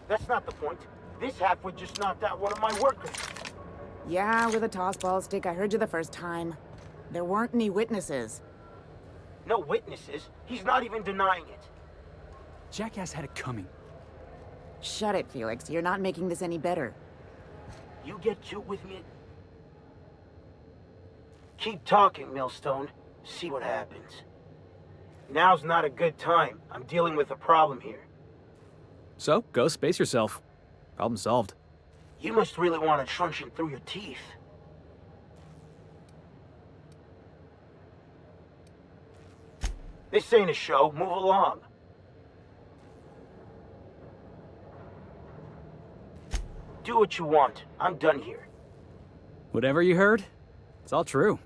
That's not the point. This halfwit just knocked out one of my workers. Yeah, with a tossball stick, I heard you the first time. There weren't any witnesses. No witnesses. He's not even denying it. Jackass had it coming. Shut it, Felix. You're not making this any better. You get cute with me? Keep talking, Millstone. See what happens. Now's not a good time. I'm dealing with a problem here. So, go space yourself. Problem solved. You must really want a truncheon through your teeth. This ain't a show. Move along. Do what you want. I'm done here. Whatever you heard, it's all true.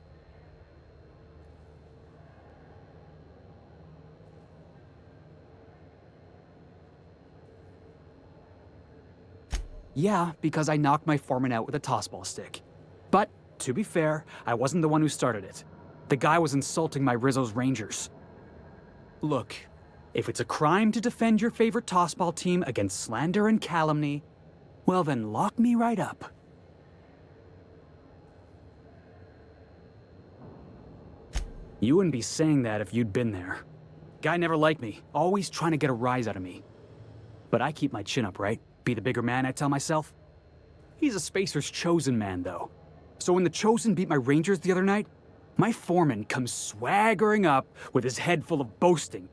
Yeah, because I knocked my foreman out with a tossball stick. But, to be fair, I wasn't the one who started it. The guy was insulting my Rizzo's Rangers. Look, if it's a crime to defend your favorite tossball team against slander and calumny, well then lock me right up. You wouldn't be saying that if you'd been there. Guy never liked me, always trying to get a rise out of me. But I keep my chin up, right? Be the bigger man, I tell myself. He's a Spacer's chosen man, though. So when the Chosen beat my Rangers the other night, my foreman comes swaggering up with his head full of boasting.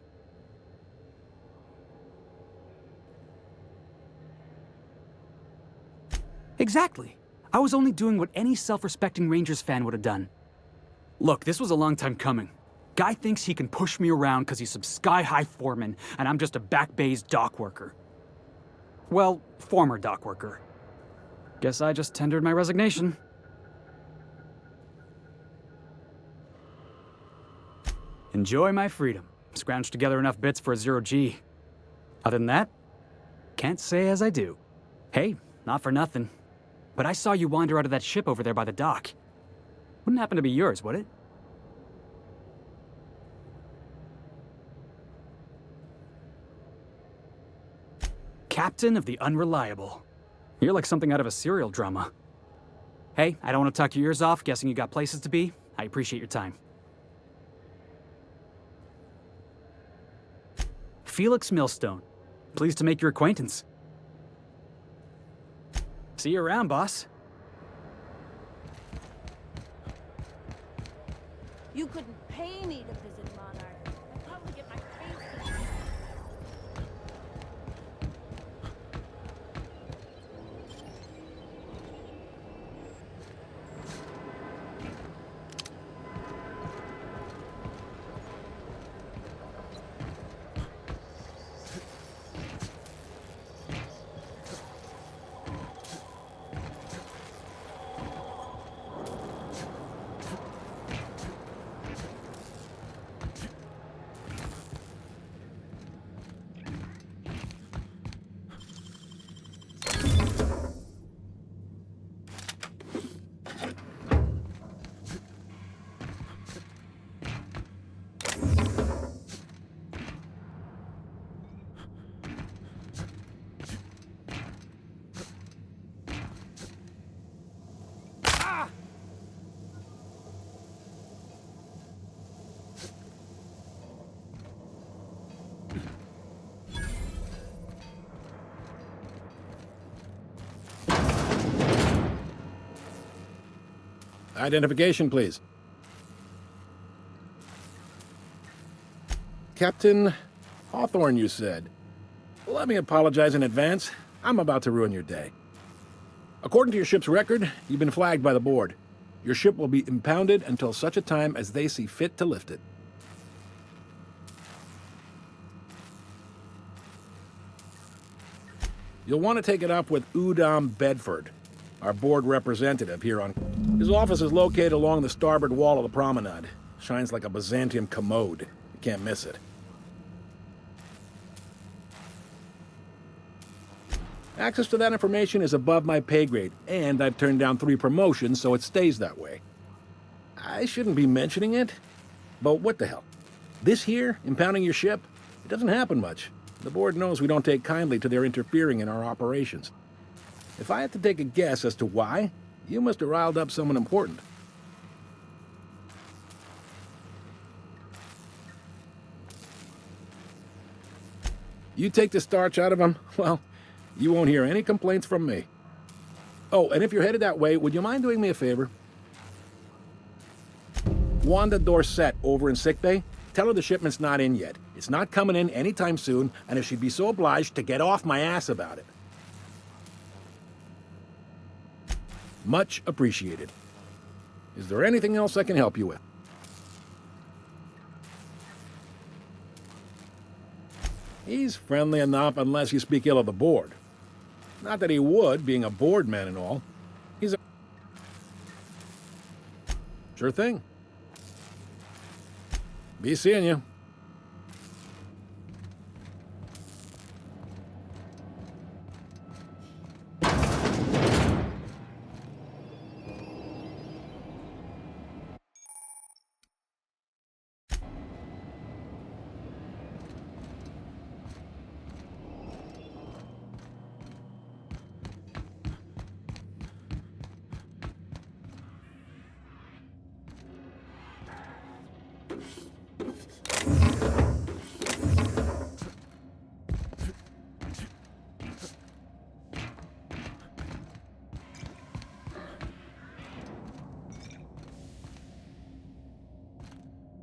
Exactly. I was only doing what any self-respecting Rangers fan would have done. Look, this was a long time coming. Guy thinks he can push me around because he's some sky-high foreman, and I'm just a back bay's dock worker. Well, former dock worker. Guess I just tendered my resignation. Enjoy my freedom. Scrounged together enough bits for a 0G. Other than that, can't say as I do. Hey, not for nothing, but I saw you wander out of that ship over there by the dock. Wouldn't happen to be yours, would it? Captain of the Unreliable. You're like something out of a serial drama. Hey, I don't want to talk your ears off, guessing you got places to be. I appreciate your time. Felix Millstone. Pleased to make your acquaintance. See you around, boss. You couldn't pay me to visit Monarch. I'd probably get my face. Identification, please. Captain Hawthorne, you said. Let me apologize in advance. I'm about to ruin your day. According to your ship's record, you've been flagged by the board. Your ship will be impounded until such a time as they see fit to lift it. You'll want to take it up with Udom Bedford, our board representative here on... His office is located along the starboard wall of the promenade. Shines like a Byzantium commode. You can't miss it. Access to that information is above my pay grade, and I've turned down 3 promotions, so it stays that way. I shouldn't be mentioning it, but what the hell? This here, impounding your ship, it doesn't happen much. The board knows we don't take kindly to their interfering in our operations. If I had to take a guess as to why, you must have riled up someone important. You take the starch out of them, well, you won't hear any complaints from me. Oh, and if you're headed that way, would you mind doing me a favor? Wanda Dorset over in sickbay, tell her the shipment's not in yet. It's not coming in anytime soon, and if she'd be so obliged to get off my ass about it. Much appreciated. Is there anything else I can help you with? He's friendly enough unless you speak ill of the board. Not that he would, being a board man and all. He's a... Sure thing. Be seeing you.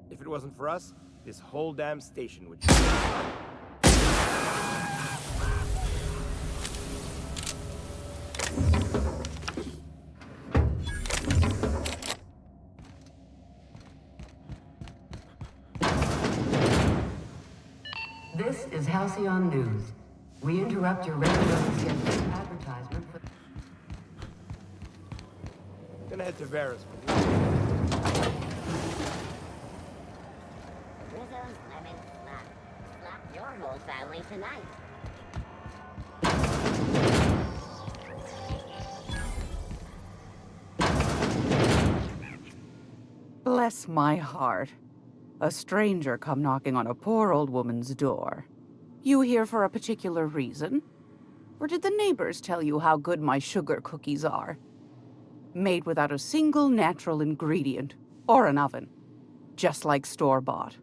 If it wasn't for us, this whole damn station would... This is Halcyon News. We interrupt your regularly scheduled advertisement for... Gonna head to Vera's. Rizzo's Lemon Slap. Slap your whole family tonight. Bless my heart. A stranger come knocking on a poor old woman's door. You here for a particular reason? Or did the neighbors tell you how good my sugar cookies are? Made without a single natural ingredient, or an oven. Just like store-bought.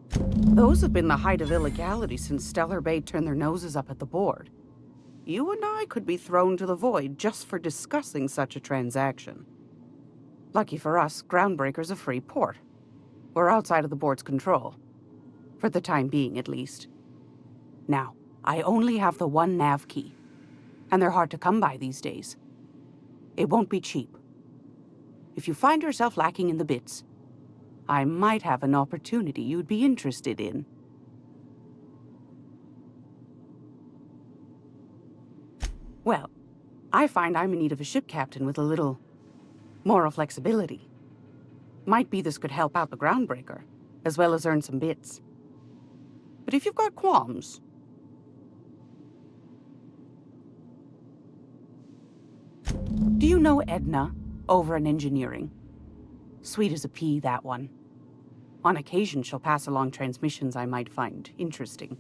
Those have been the height of illegality since Stellar Bay turned their noses up at the board. You and I could be thrown to the void just for discussing such a transaction. Lucky for us, Groundbreaker's a free port. We're outside of the board's control. For the time being, at least. Now, I only have the one nav key. And they're hard to come by these days. It won't be cheap. If you find yourself lacking in the bits, I might have an opportunity you'd be interested in. Well, I find I'm in need of a ship captain with a little moral flexibility. Might be this could help out the Groundbreaker, as well as earn some bits. But if you've got qualms... Do you know Edna, over in engineering? Sweet as a pea, that one. On occasion, she'll pass along transmissions I might find interesting.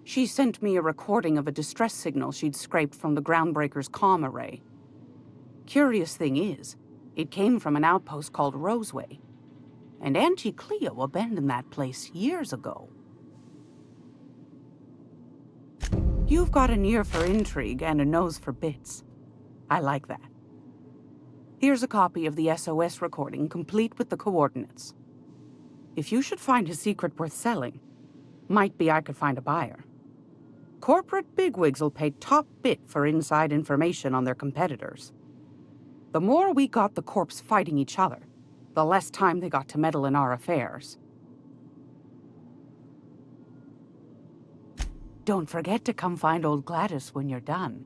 She sent me a recording of a distress signal she'd scraped from the Groundbreaker's comm array. Curious thing is, it came from an outpost called Roseway. And Auntie Cleo abandoned that place years ago. You've got an ear for intrigue and a nose for bits. I like that. Here's a copy of the SOS recording, complete with the coordinates. If you should find a secret worth selling, might be I could find a buyer. Corporate bigwigs will pay top bit for inside information on their competitors. The more we got the corps fighting each other, the less time they got to meddle in our affairs. Don't forget to come find old Gladys when you're done.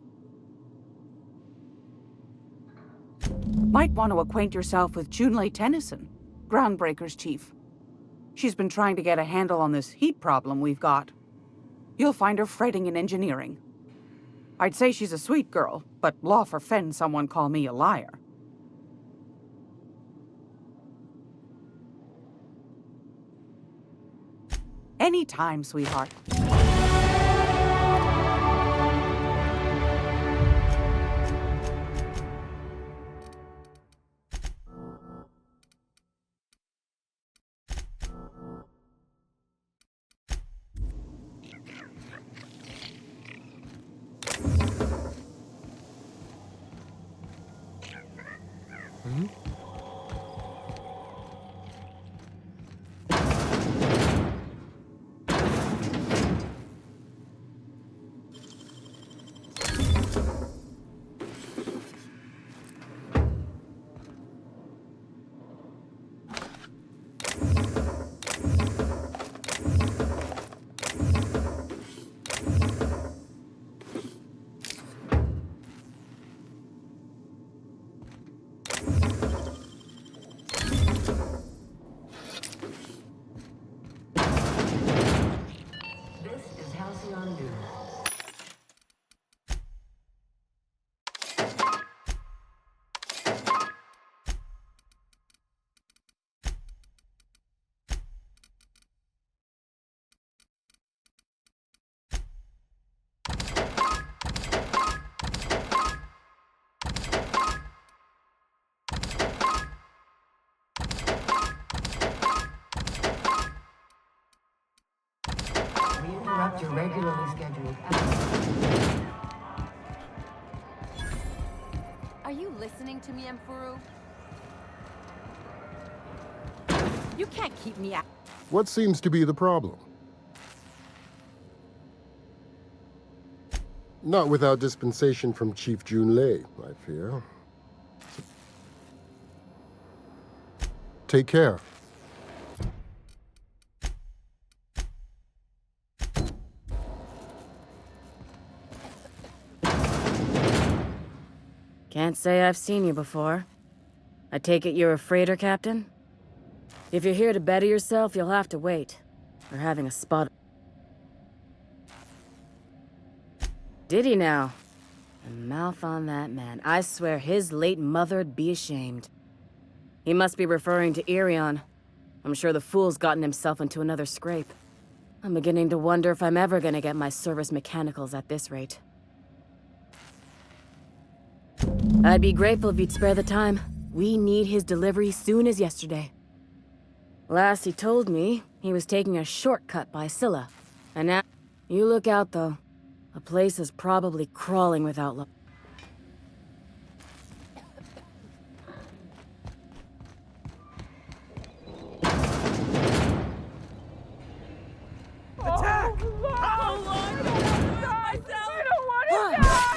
Might want to acquaint yourself with Junlei Tennyson, Groundbreaker's chief. She's been trying to get a handle on this heat problem we've got. You'll find her fretting in engineering. I'd say she's a sweet girl, but law forfend someone call me a liar. Anytime, sweetheart. This is Halcyon News. We interrupt your regularly scheduled Are you listening to me, Emfuru? You can't keep me out. What seems to be the problem? Not without dispensation from Chief Junlei, I fear. Take care. Can't say I've seen you before. I take it you're a freighter captain? If you're here to better yourself, you'll have to wait. We're having a spot. Did he now? The mouth on that man. I swear his late mother'd be ashamed. He must be referring to Irion. I'm sure the fool's gotten himself into another scrape. I'm beginning to wonder if I'm ever gonna get my service mechanicals at this rate. I'd be grateful if you'd spare the time. We need his delivery soon as yesterday. Last he told me, he was taking a shortcut by Scylla. And now... You look out, though. The place is probably crawling with outlaws. Attack! Oh, Lord, I don't want to die! I don't want to die!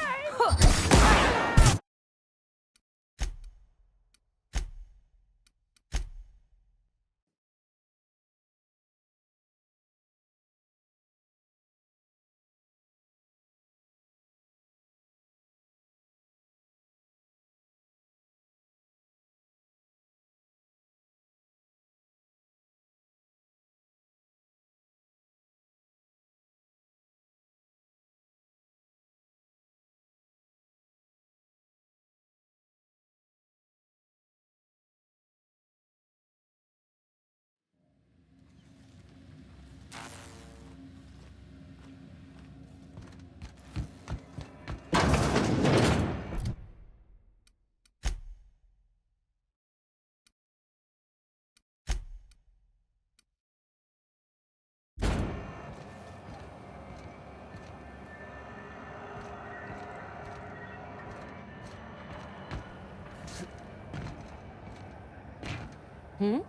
Hmm?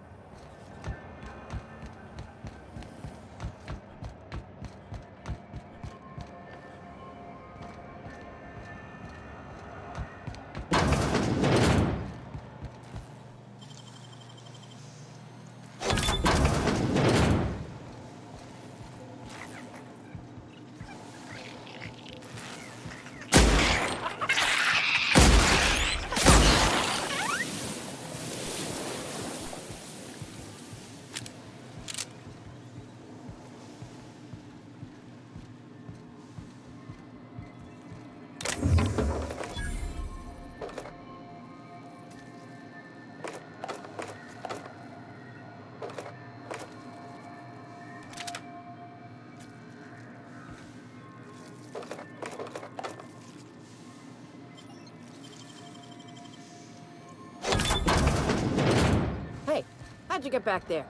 How'd you get back there?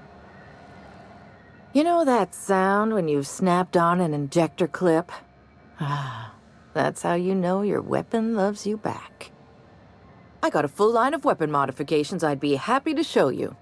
You know that sound when you've snapped on an injector clip? Ah, that's how you know your weapon loves you back. I got a full line of weapon modifications I'd be happy to show you.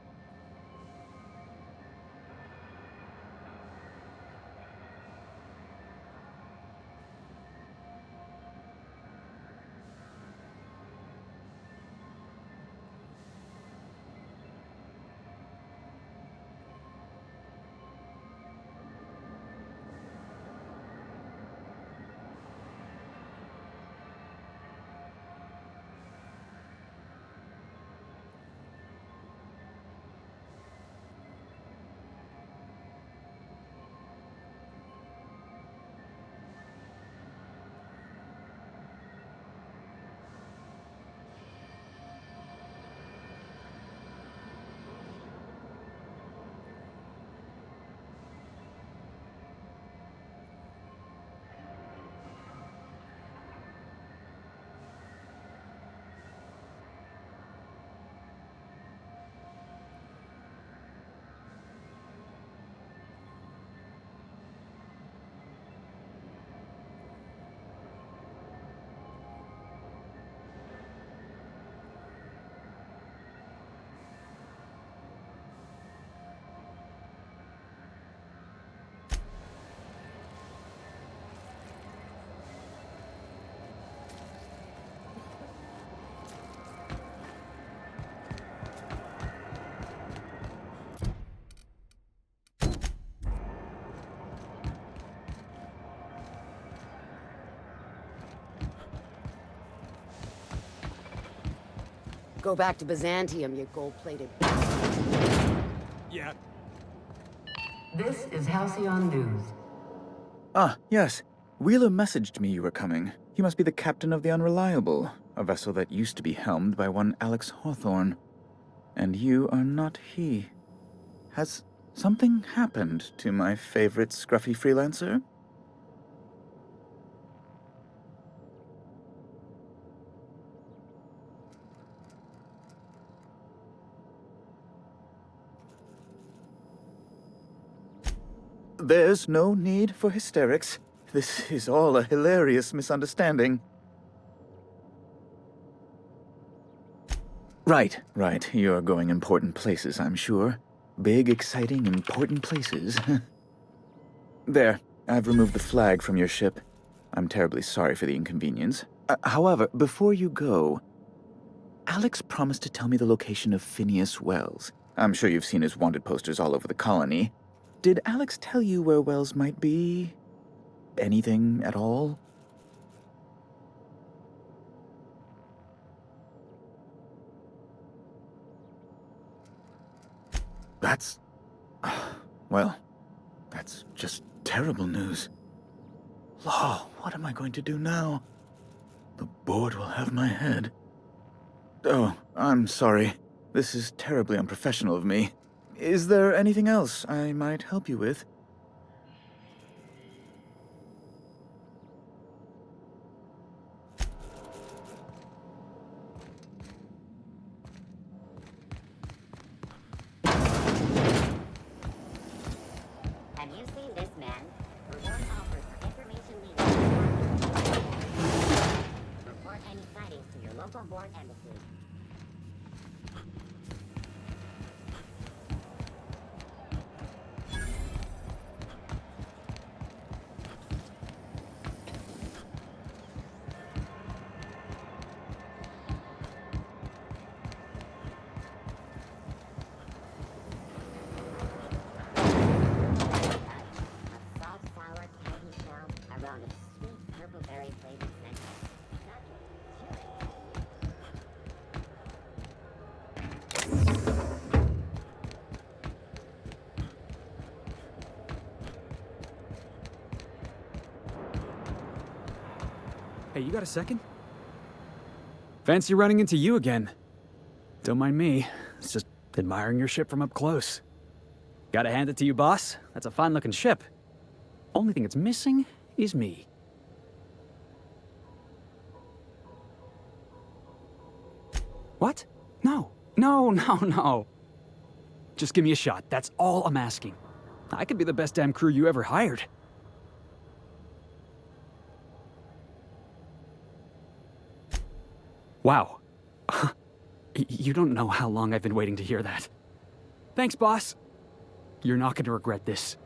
Go back to Byzantium, you gold-plated... Yeah. This is Halcyon News. Ah, yes. Wheeler messaged me you were coming. He must be the captain of the Unreliable, a vessel that used to be helmed by one Alex Hawthorne. And you are not he. Has something happened to my favorite scruffy freelancer? There's no need for hysterics. This is all a hilarious misunderstanding. Right. You're going important places, I'm sure. Big, exciting, important places. There, I've removed the flag from your ship. I'm terribly sorry for the inconvenience. However, before you go, Alex promised to tell me the location of Phineas Wells. I'm sure you've seen his wanted posters all over the colony. Did Alex tell you where Wells might be? Anything at all? That's... well, that's just terrible news. Law, what am I going to do now? The board will have my head. Oh, I'm sorry. This is terribly unprofessional of me. Is there anything else I might help you with? Have you seen this man? Reward offers for information leading. Report any sightings to your local board embassy. Around a sweet purple berry flavored scent. Hey, you got a second? Fancy running into you again. Don't mind me. It's just admiring your ship from up close. Gotta hand it to you, boss. That's a fine-looking ship. Only thing it's missing is me. What? No. Just give me a shot. That's all I'm asking. I could be the best damn crew you ever hired. Wow. You don't know how long I've been waiting to hear that. Thanks, boss. You're not gonna regret this.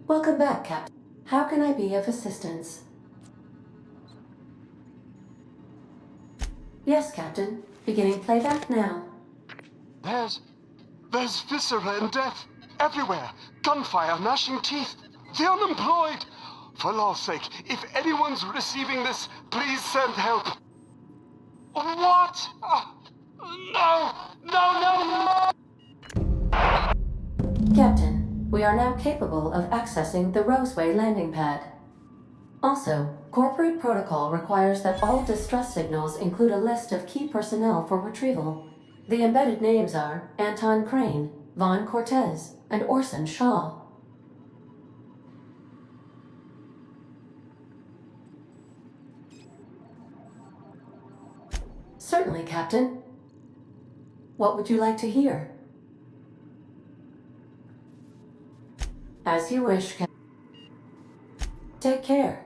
Welcome back, Captain. How can I be of assistance? Yes, Captain. Beginning playback now. There's viscera and death everywhere. Gunfire, gnashing teeth. The unemployed. For law's sake, if anyone's receiving this, please send help. What? No! No, no, no! Captain, we are now capable of accessing the Roseway landing pad. Also, corporate protocol requires that all distress signals include a list of key personnel for retrieval. The embedded names are Anton Crane, Vaughn Cortez, and Orson Shaw. Certainly, Captain. What would you like to hear? As you wish, Captain. Take care.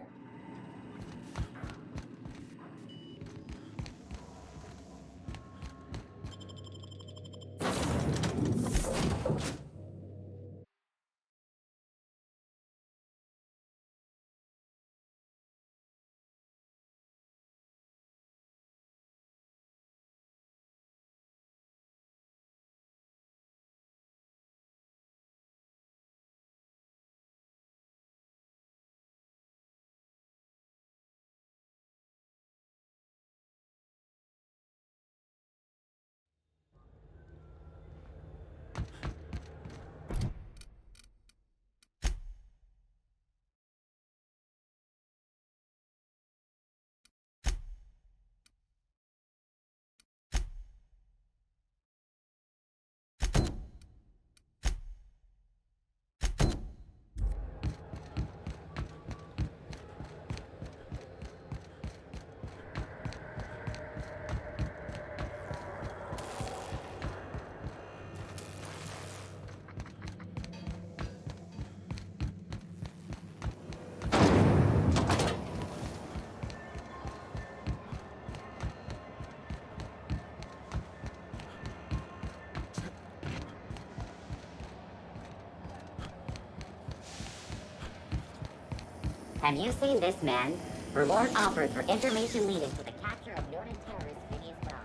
Have you seen this man? Reward offered for information leading to the capture of noted terrorist Phineas Wells.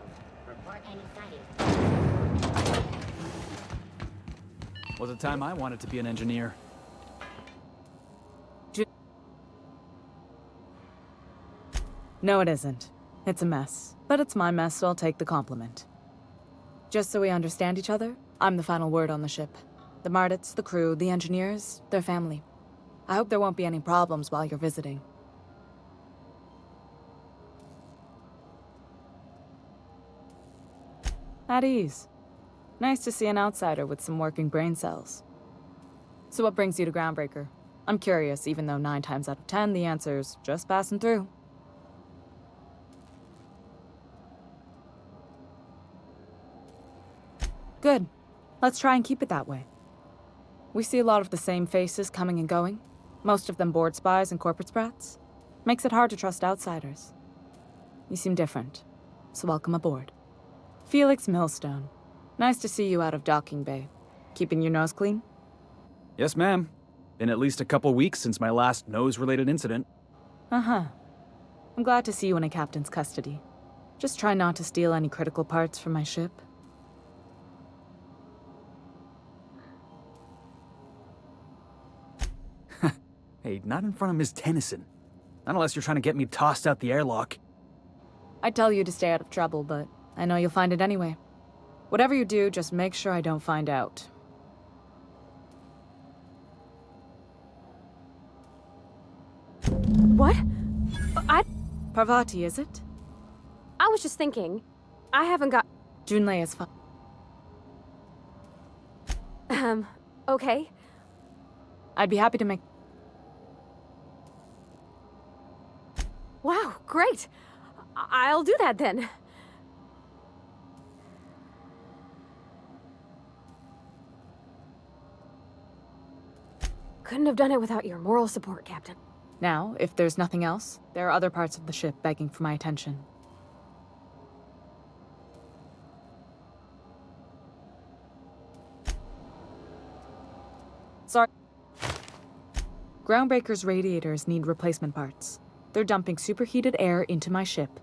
Report any sightings. Was a time I wanted to be an engineer. No, it isn't. It's a mess. But it's my mess, so I'll take the compliment. Just so we understand each other, I'm the final word on the ship. The Mardits, the crew, the engineers, their family. I hope there won't be any problems while you're visiting. At ease. Nice to see an outsider with some working brain cells. So what brings you to Groundbreaker? I'm curious, even though 9 times out of 10 the answer's just passing through. Good. Let's try and keep it that way. We see a lot of the same faces coming and going. Most of them board spies and corporate sprats. Makes it hard to trust outsiders. You seem different, so welcome aboard. Felix Millstone. Nice to see you out of docking bay. Keeping your nose clean? Yes, ma'am. Been at least a couple weeks since my last nose-related incident. Uh-huh. I'm glad to see you in a captain's custody. Just try not to steal any critical parts from my ship. Hey, not in front of Miss Tennyson. Not unless you're trying to get me tossed out the airlock. I'd tell you to stay out of trouble, but I know you'll find it anyway. Whatever you do, just make sure I don't find out. What? Parvati, is it? I was just thinking. I haven't got... Junlei is fine. Okay. I'd be happy to make... Wow, great. I'll do that then. Couldn't have done it without your moral support, Captain. Now, if there's nothing else, there are other parts of the ship begging for my attention. Sorry. Groundbreaker's radiators need replacement parts. They're dumping superheated air into my ship.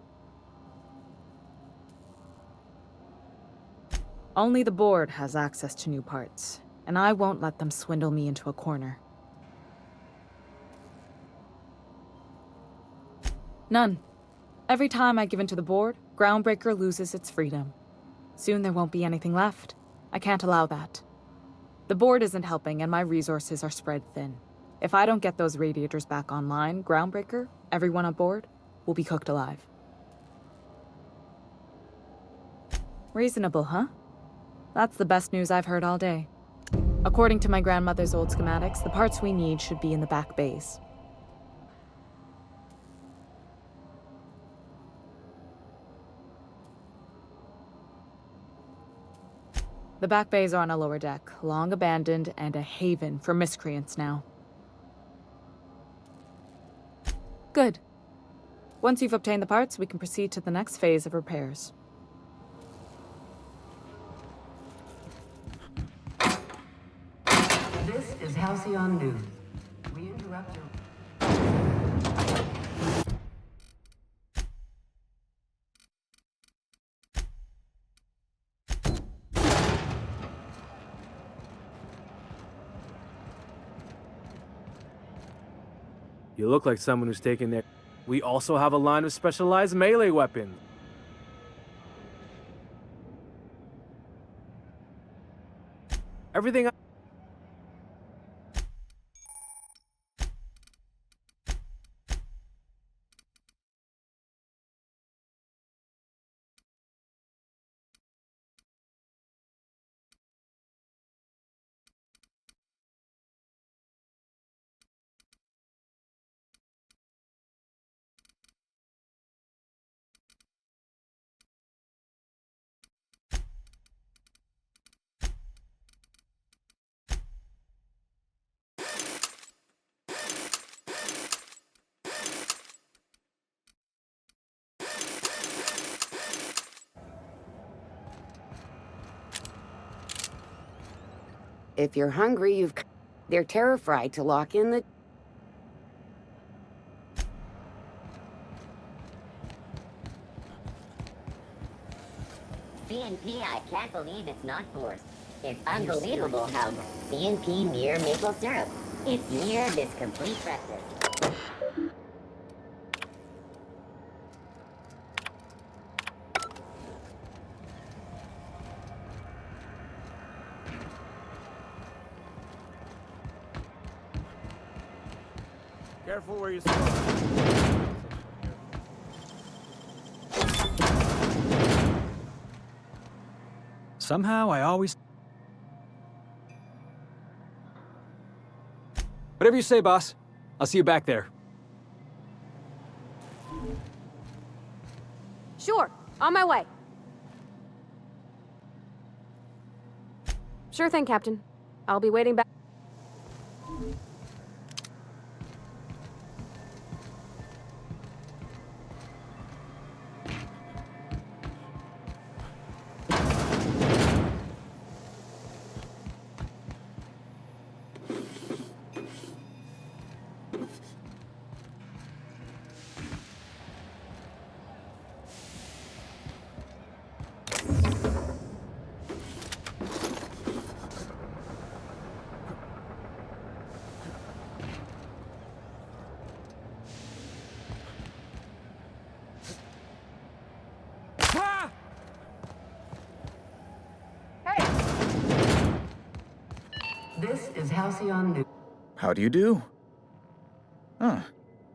Only the board has access to new parts, and I won't let them swindle me into a corner. None. Every time I give in to the board, Groundbreaker loses its freedom. Soon there won't be anything left. I can't allow that. The board isn't helping, and my resources are spread thin. If I don't get those radiators back online, Groundbreaker, everyone on board, will be cooked alive. Reasonable, huh? That's the best news I've heard all day. According to my grandmother's old schematics, the parts we need should be in the back bays. The back bays are on a lower deck, long abandoned and a haven for miscreants now. Good. Once you've obtained the parts, we can proceed to the next phase of repairs. This is Halcyon News. We interrupt your... You look like someone who's taken their... We also have a line of specialized melee weapons. Everything... If you're hungry, they're terrified to lock in the... CNP, I can't believe it's not forced. It's unbelievable how CNP near maple syrup. It's near this complete breakfast. Careful where you spawn. Somehow, I always... Whatever you say, boss. I'll see you back there. Sure, on my way. Sure thing, Captain. I'll be waiting back. is Halcyon News. How do you do? Ah,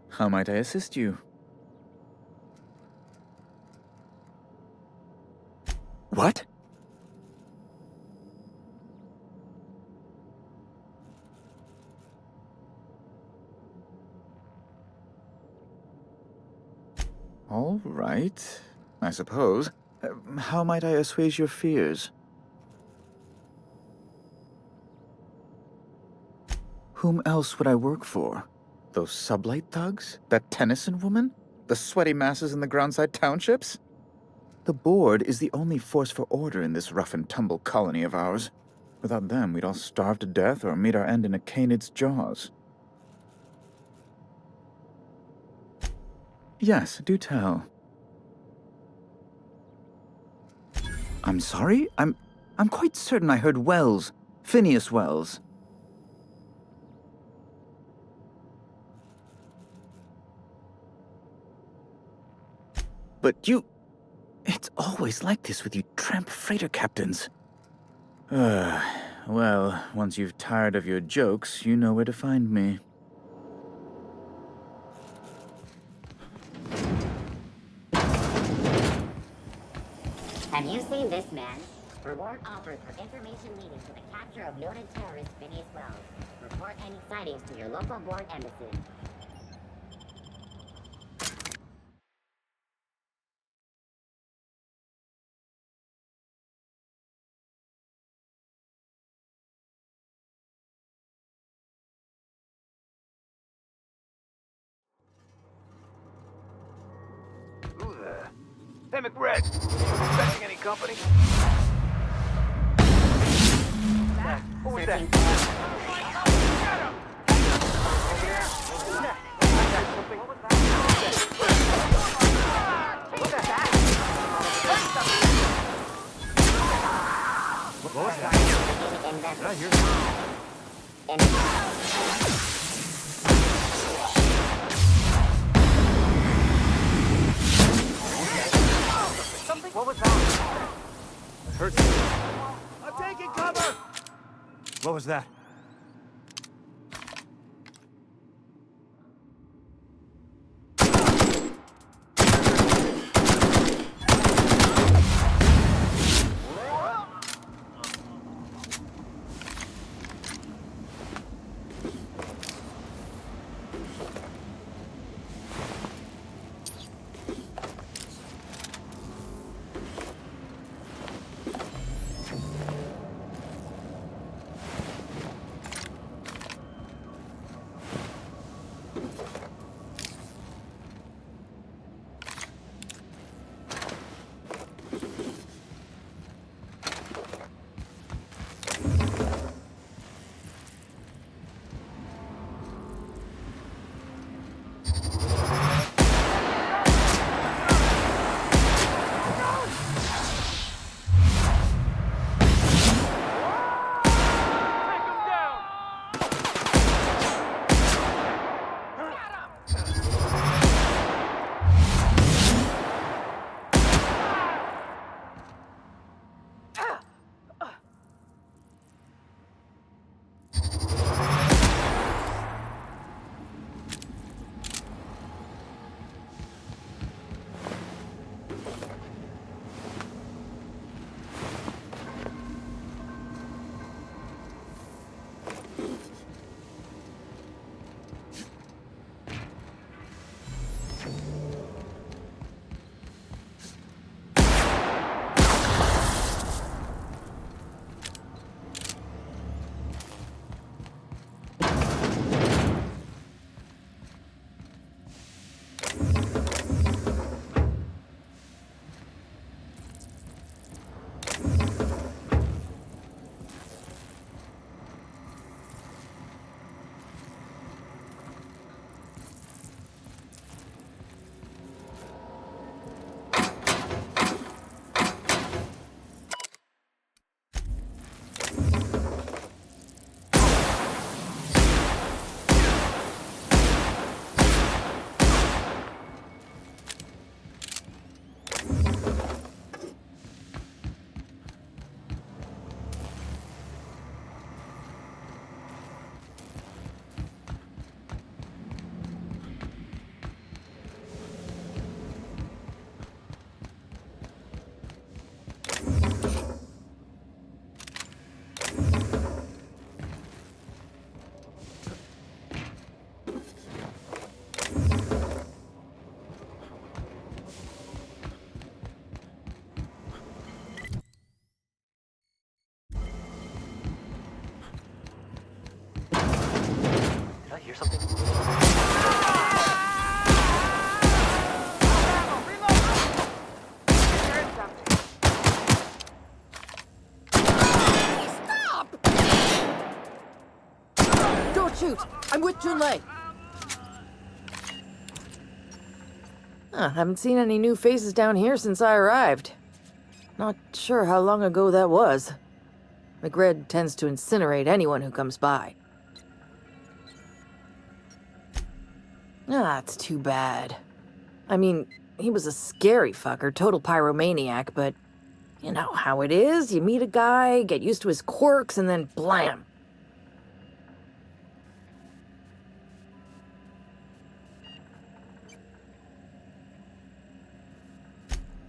how might I assist you? What? All right, I suppose. How might I assuage your fears? Whom else would I work for? Those sublight thugs? That Tennyson woman? The sweaty masses in the groundside townships? The board is the only force for order in this rough-and-tumble colony of ours. Without them, we'd all starve to death or meet our end in a canid's jaws. Yes, do tell. I'm sorry? I'm quite certain I heard Wells. Phineas Wells. But you... It's always like this with you tramp freighter captains. Well, once you've tired of your jokes, you know where to find me. Have you seen this man? Reward offered for information leading to the capture of noted terrorist Phineas Wells. Report any sightings to your local board embassy. Who there? Hey, McRed. Expecting any company? What was that? What was that? Did I hear something? What was that? I heard something. I'm taking cover! What was that? I hear something? Don't shoot! I'm with Junlei! Haven't seen any new faces down here since I arrived. Not sure how long ago that was. McRed tends to incinerate anyone who comes by. It's too bad. I mean, he was a scary fucker, total pyromaniac, but you know how it is. You meet a guy, get used to his quirks, and then blam!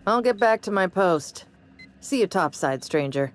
I'll get back to my post. See you topside, stranger.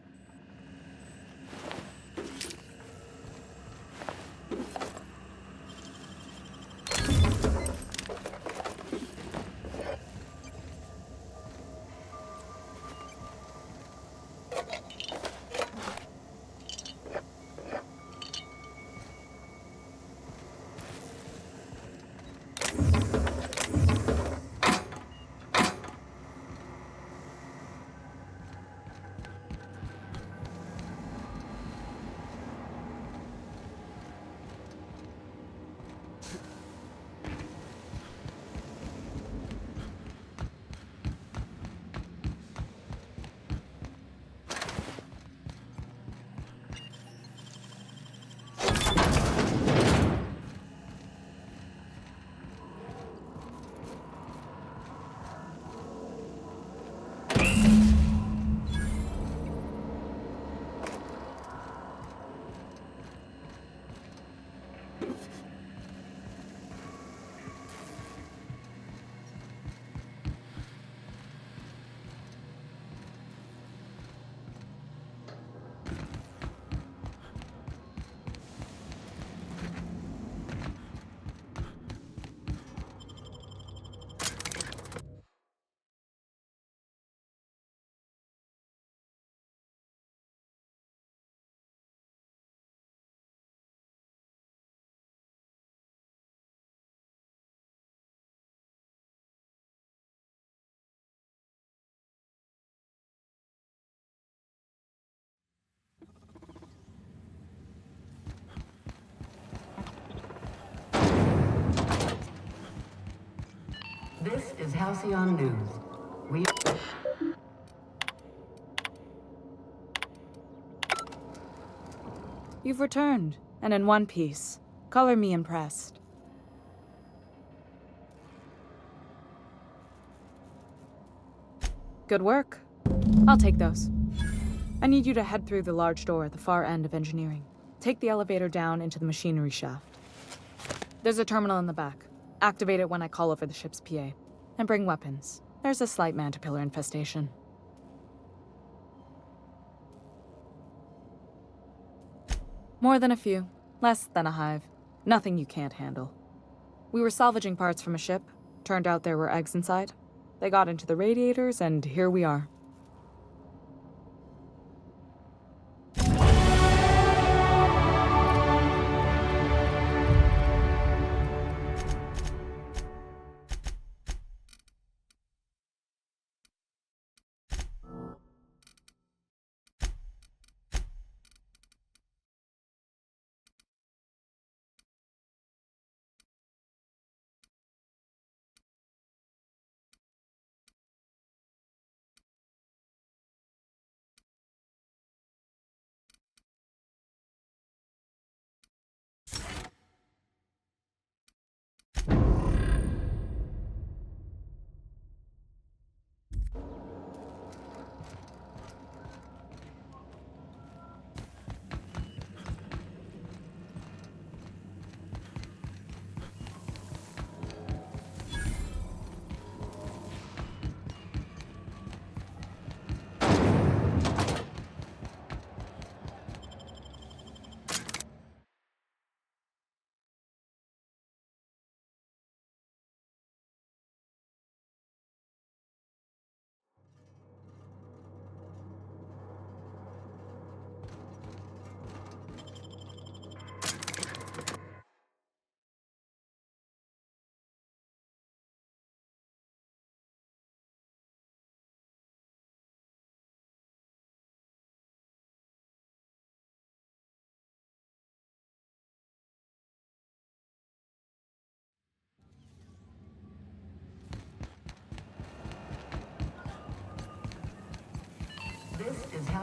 This is Halcyon News. We... You've returned, and in one piece. Color me impressed. Good work. I'll take those. I need you to head through the large door at the far end of engineering. Take the elevator down into the machinery shaft. There's a terminal in the back. Activate it when I call over the ship's PA. And bring weapons. There's a slight mantipillar infestation. More than a few. Less than a hive. Nothing you can't handle. We were salvaging parts from a ship. Turned out there were eggs inside. They got into the radiators, and here we are.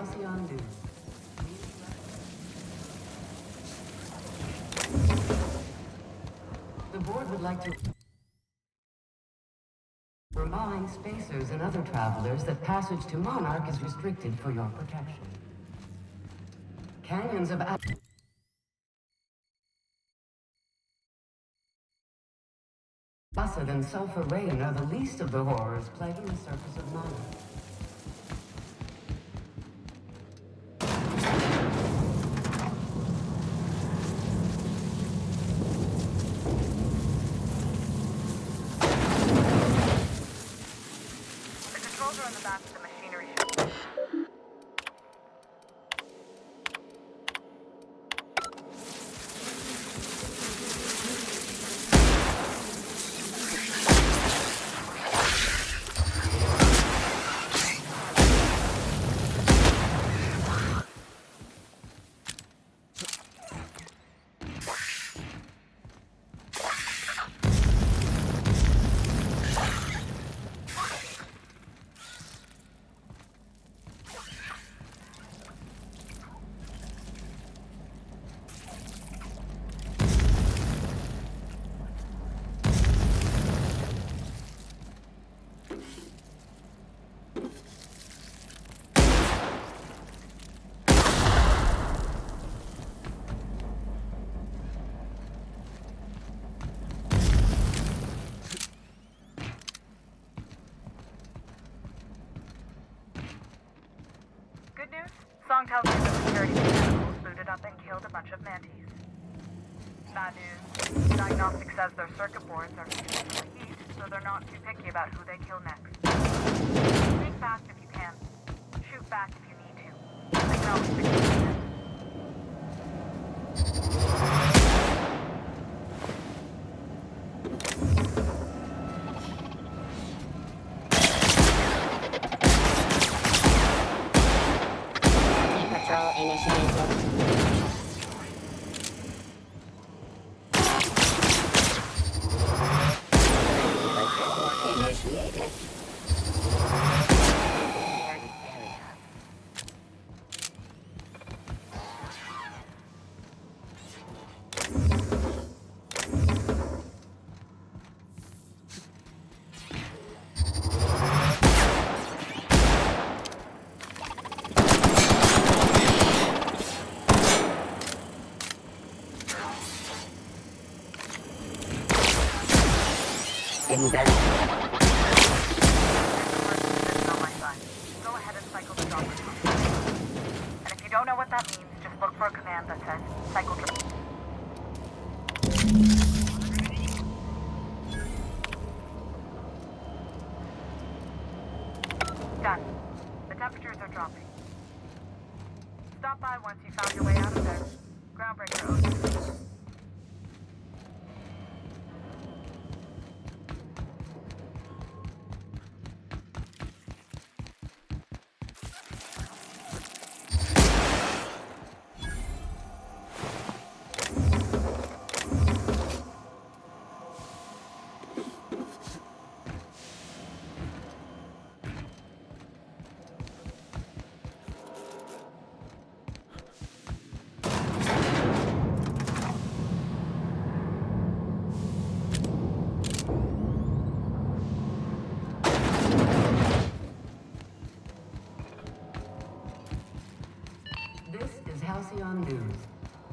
Halcyon News. The board would like to remind spacers and other travelers that passage to Monarch is restricted for your protection. Canyons of acid and sulfur rain are the least of the horrors plaguing the surface of Monarch. The controls are on the back of the machinery shop. Good news? Song tells me the security mechanicals booted up and killed a bunch of mantis. Bad news. Diagnostics says their circuit boards are fused to heat, so they're not too picky about who they kill next. Think fast if you can. Shoot back if you need to. I can always fix it. Patrol initiated. Initiated. Go ahead and cycle the dropper. And if you don't know what that means, just look for a command that says cycle drop. Done. The temperatures are dropping. Stop by once you found your way out of there. Groundbreaker ocean. This is Halcyon News.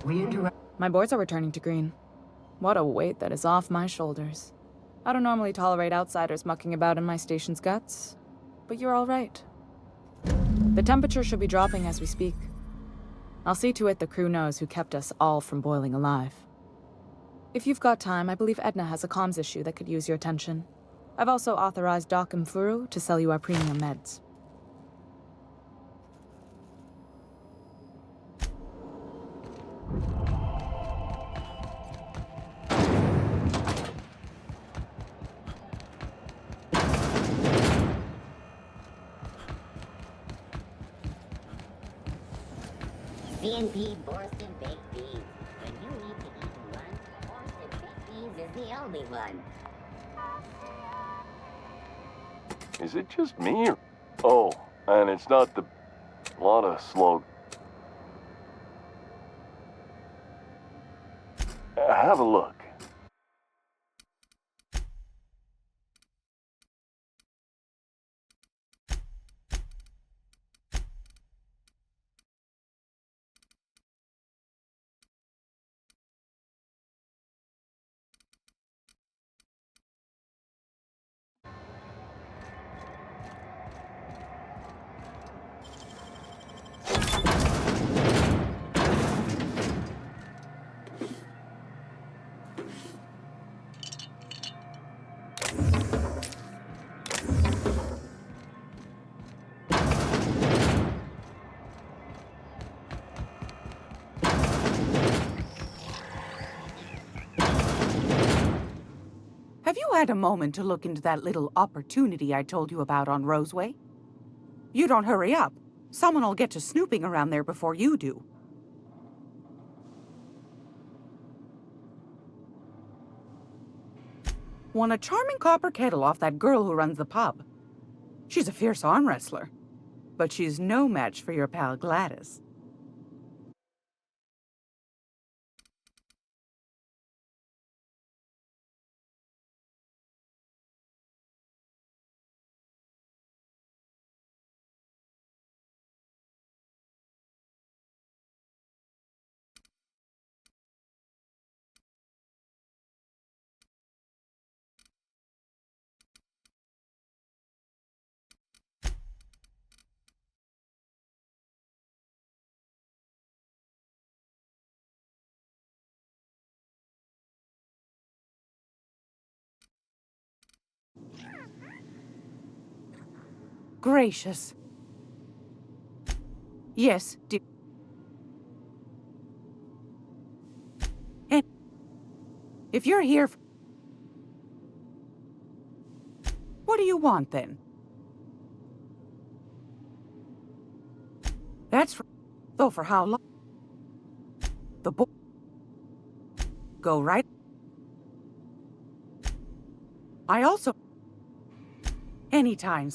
We interrupt. My boards are returning to green. What a weight that is off my shoulders. I don't normally tolerate outsiders mucking about in my station's guts, but you're all right. The temperature should be dropping as we speak. I'll see to it the crew knows who kept us all from boiling alive. If you've got time, I believe Edna has a comms issue that could use your attention. I've also authorized Doc and Furu to sell you our premium meds. CNP Borsted Baked Beans. When you need to eat lunch, Borsted Baked Beans is the only one. Is it just me or... Oh, and it's not the A lot of slow. Have a look. Have you had a moment to look into that little opportunity I told you about on Roseway? You don't hurry up. Someone will get to snooping around there before you do. Won a charming copper kettle off that girl who runs the pub. She's a fierce arm wrestler, but she's no match for your pal Gladys. Gracious. Yes, dear. And if you're here... What do you want, then? That's... Though for how long? The boy... Go right... I also... Anytime.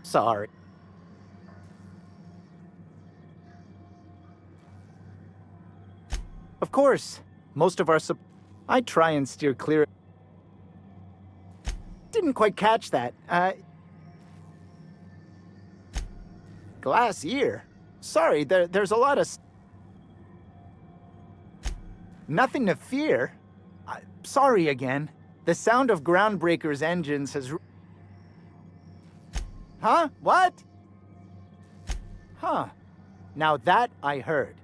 Sorry. Of course, most of our I try and steer clear. Didn't quite catch that. Glass ear. Sorry, there's a lot of... Nothing to fear. Sorry again. The sound of Groundbreaker's engines has... Huh? What? Huh. Now that I heard.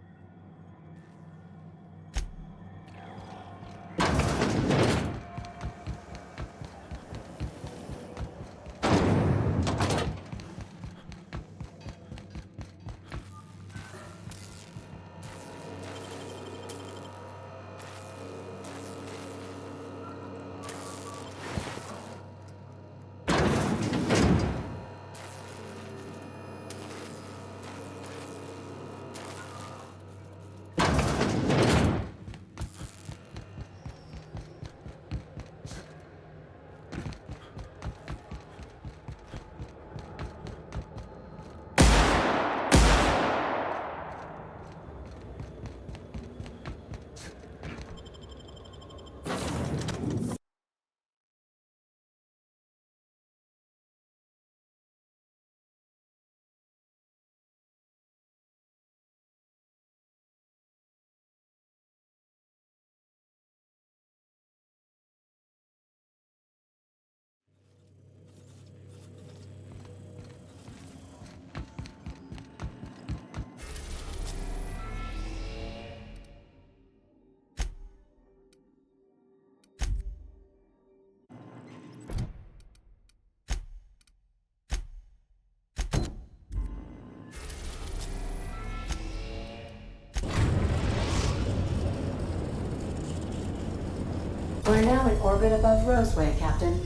are now in orbit above Roseway, Captain.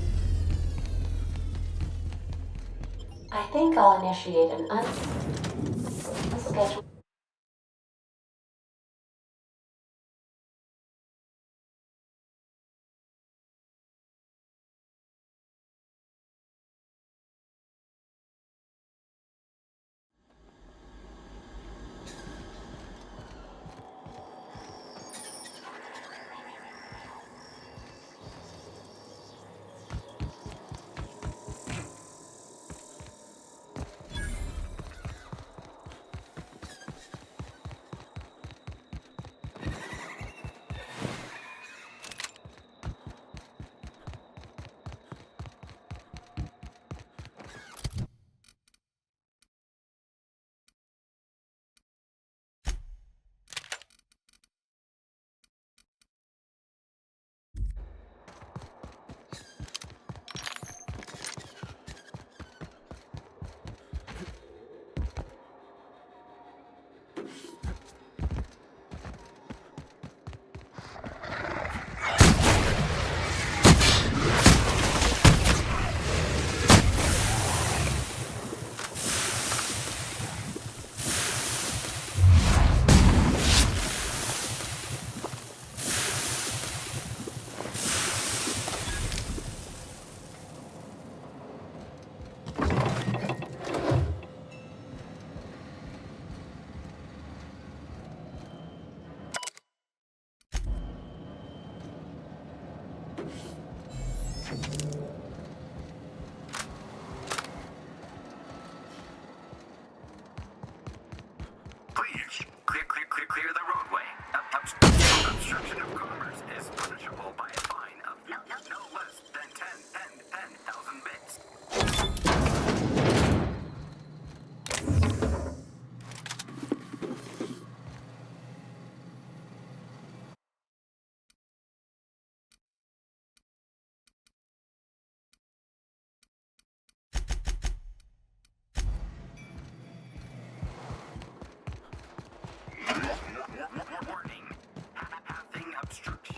I think I'll initiate an unscheduled... Clear the roadway. Obstruction of commerce is punishable by a fine of no less than 10,000 bits. Warning. Having obstruction.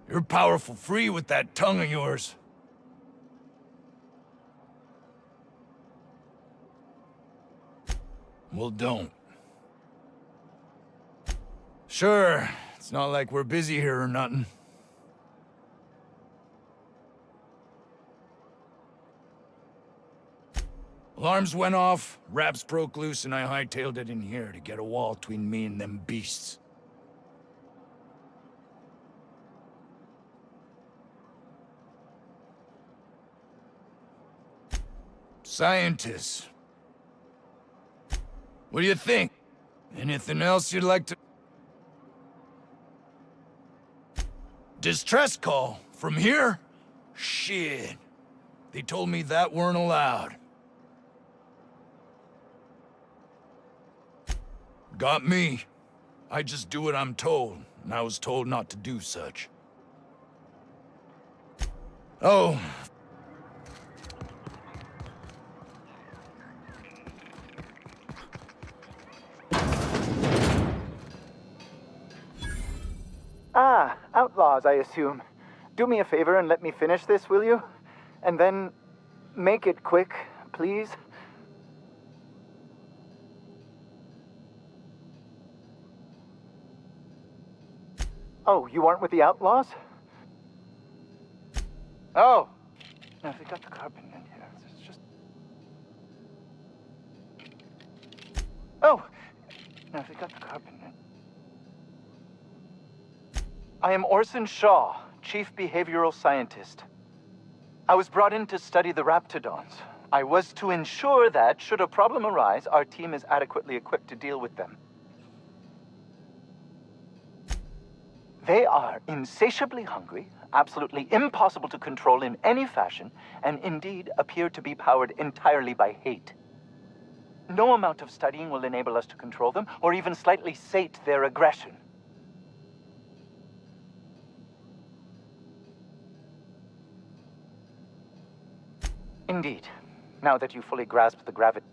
You're powerful free with that tongue of yours. Well, don't. Sure, it's not like we're busy here or nothing. Alarms went off, wraps broke loose, and I hightailed it in here to get a wall between me and them beasts. Scientists. What do you think? Anything else you'd like to... Distress call? From here? Shit. They told me that weren't allowed. Got me. I just do what I'm told, and I was told not to do such. Oh. Ah, outlaws, I assume. Do me a favor and let me finish this, will you? And then make it quick, please. Oh, you aren't with the outlaws? Oh. Now, if they got the carpet in here, it's just... Oh! Now, if they got the carpet in... I am Orson Shaw, Chief Behavioral Scientist. I was brought in to study the raptidons. I was to ensure that, should a problem arise, our team is adequately equipped to deal with them. They are insatiably hungry, absolutely impossible to control in any fashion, and indeed appear to be powered entirely by hate. No amount of studying will enable us to control them, or even slightly sate their aggression. Indeed. Now that you fully grasp the gravity.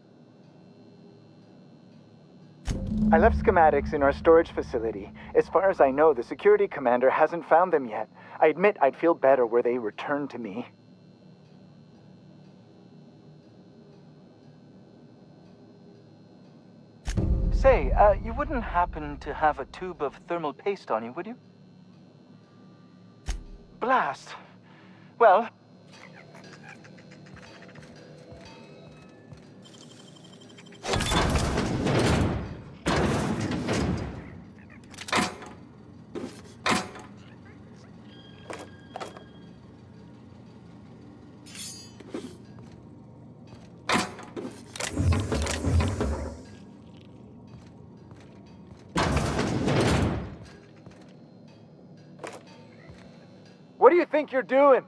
I left schematics in our storage facility. As far as I know, the security commander hasn't found them yet. I admit I'd feel better were they returned to me. Say, you wouldn't happen to have a tube of thermal paste on you, would you? Blast. Well... What do you think you're doing?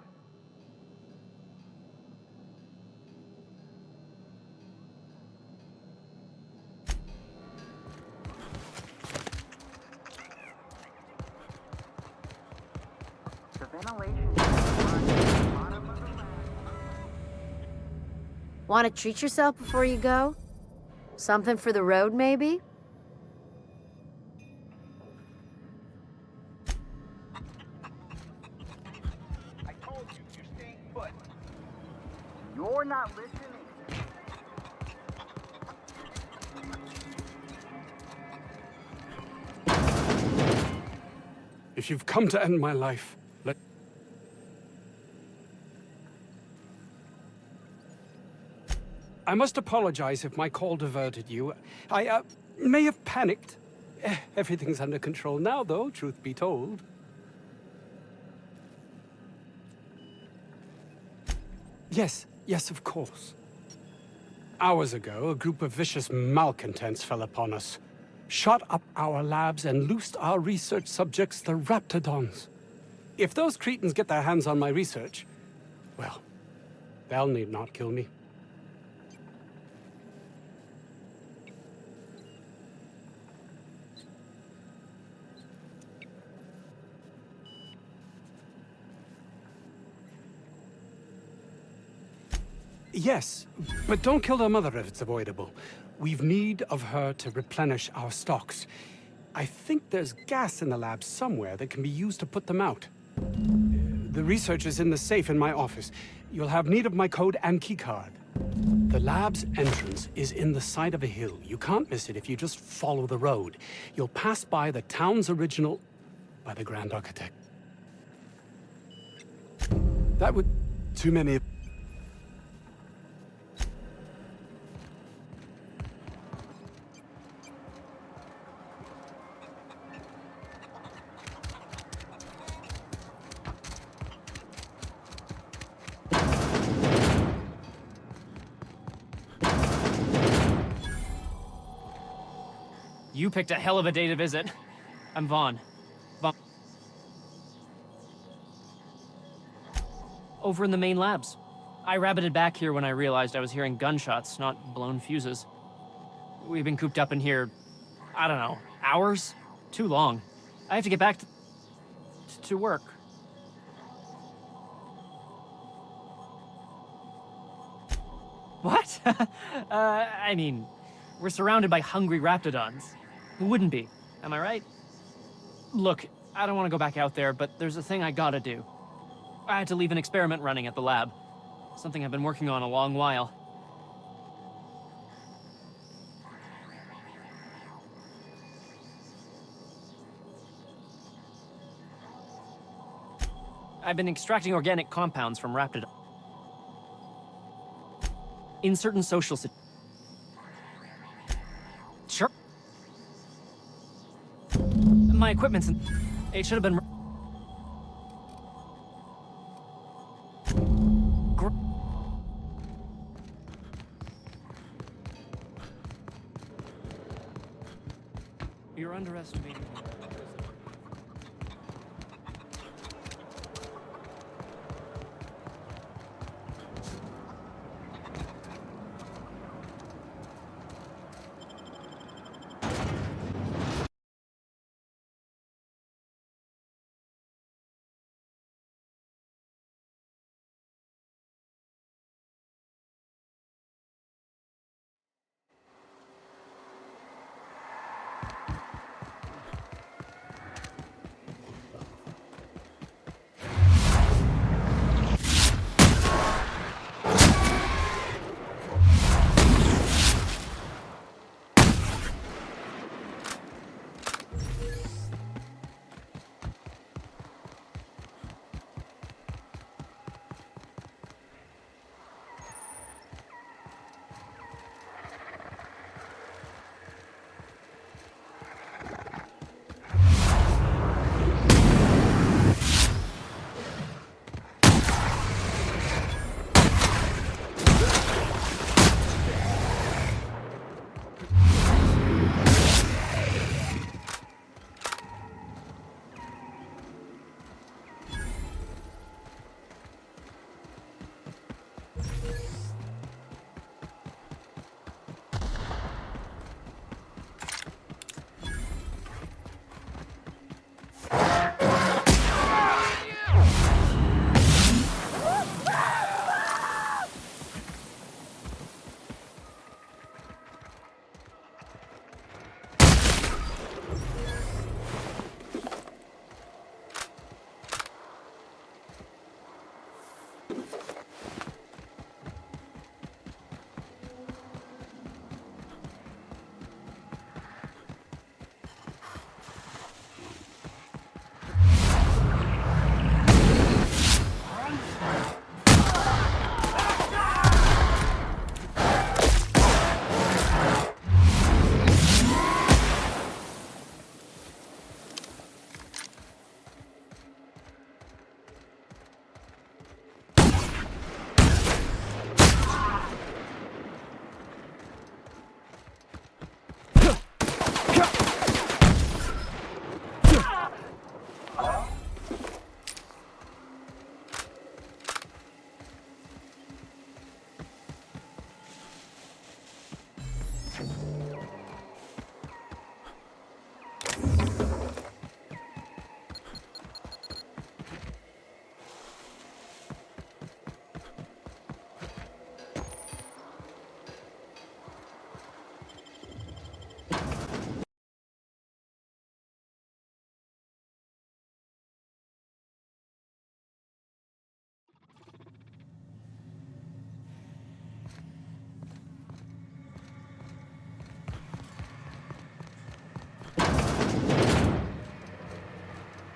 The ventilation. Want to treat yourself before you go? Something for the road, maybe? You're not listening. If you've come to end my life, let... I must apologize if my call diverted you. I may have panicked. Everything's under control now, though, truth be told. Yes, of course. Hours ago, a group of vicious malcontents fell upon us, shot up our labs and loosed our research subjects, the Raptidons. If those cretins get their hands on my research, well, they'll need not kill me. Yes, but don't kill their mother if it's avoidable. We've need of her to replenish our stocks. I think there's gas in the lab somewhere that can be used to put them out. The research is in the safe in my office. You'll have need of my code and keycard. The lab's entrance is in the side of a hill. You can't miss it if you just follow the road. You'll pass by the town's original by the Grand Architect. That would... too many... You picked a hell of a day to visit. I'm Vaughn. Over in the main labs. I rabbited back here when I realized I was hearing gunshots, not blown fuses. We've been cooped up in here, I don't know, hours? Too long. I have to get back to work. What? I mean, we're surrounded by hungry Raptidons. Who wouldn't be? Am I right? Look, I don't want to go back out there, but there's a thing I gotta do. I had to leave an experiment running at the lab. Something I've been working on a long while. I've been extracting organic compounds from Raptidon. In certain social situations. Sure. My equipment's in... It should have been... You're underestimating me.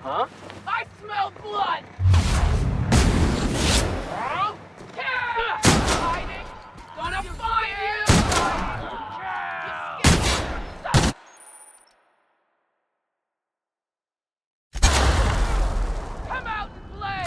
Huh? I smell blood! Hiding! Gonna find you! Come out and play!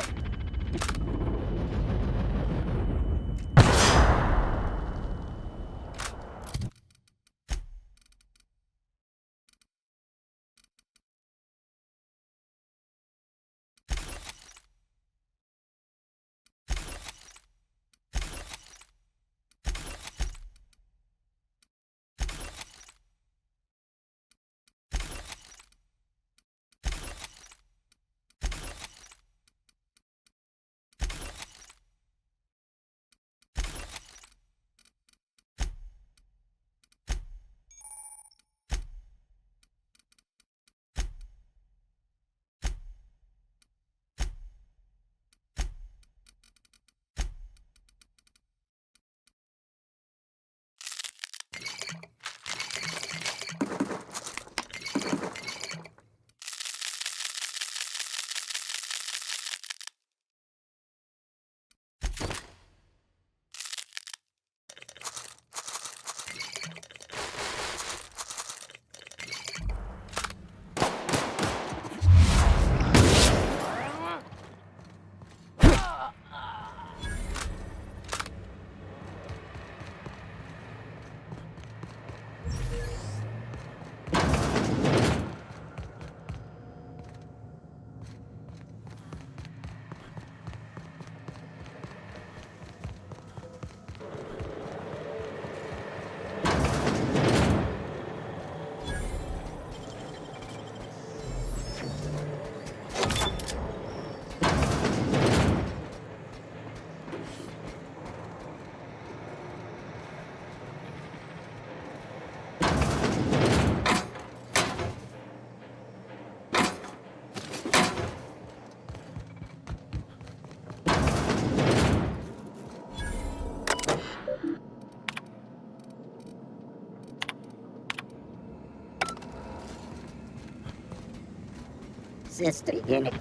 Sister unit.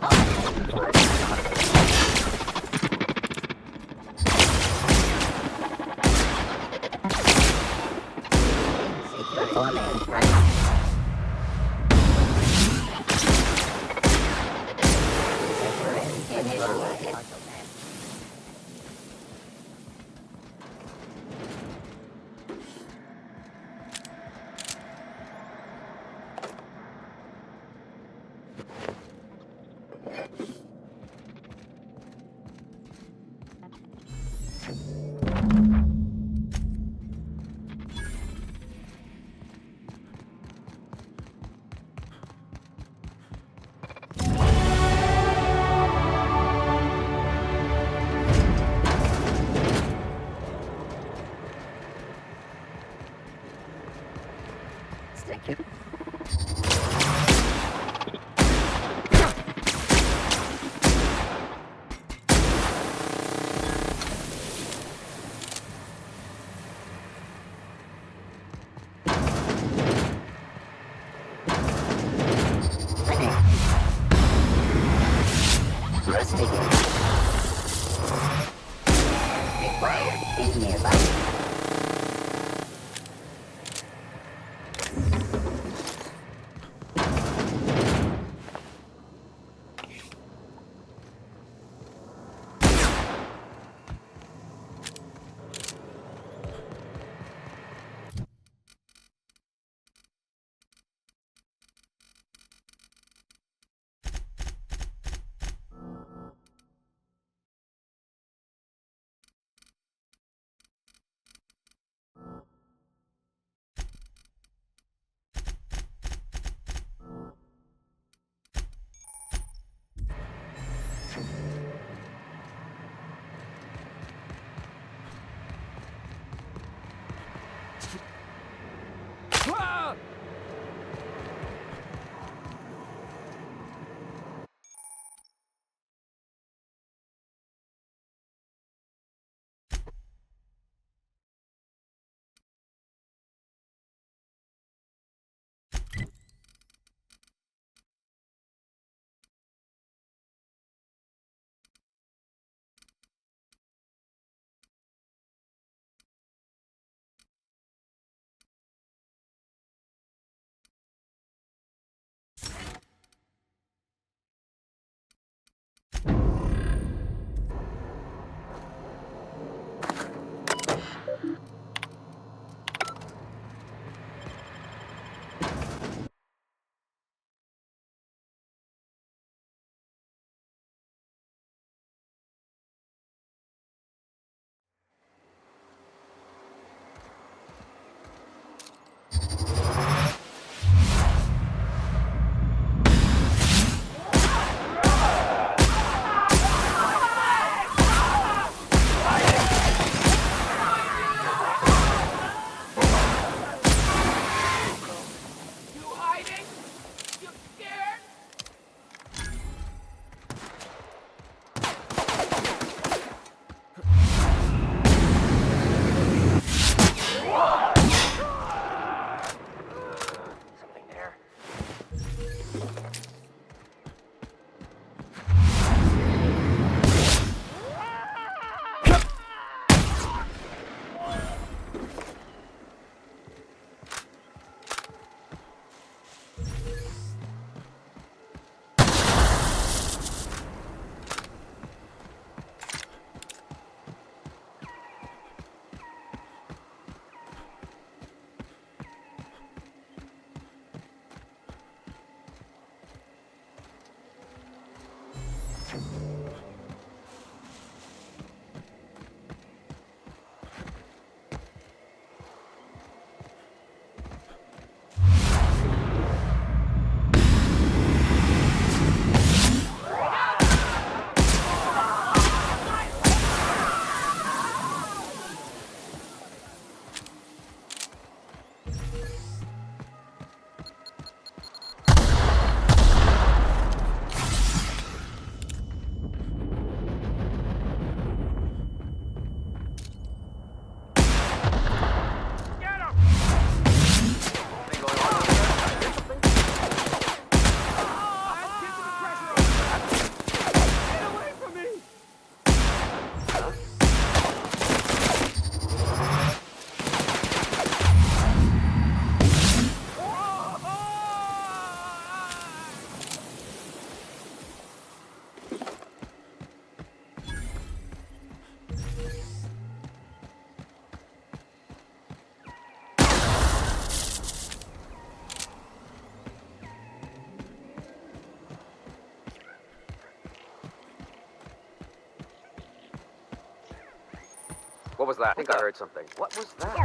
What was that? I think I heard something. What was that?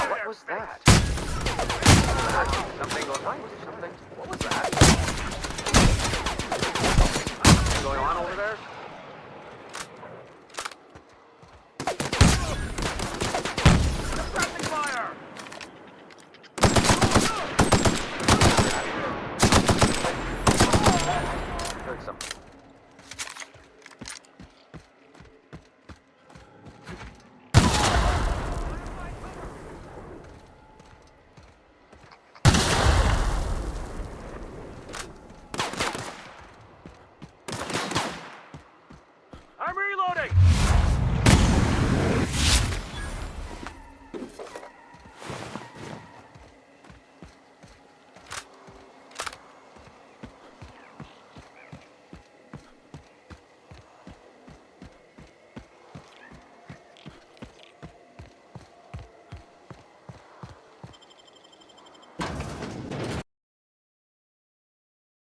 What was that?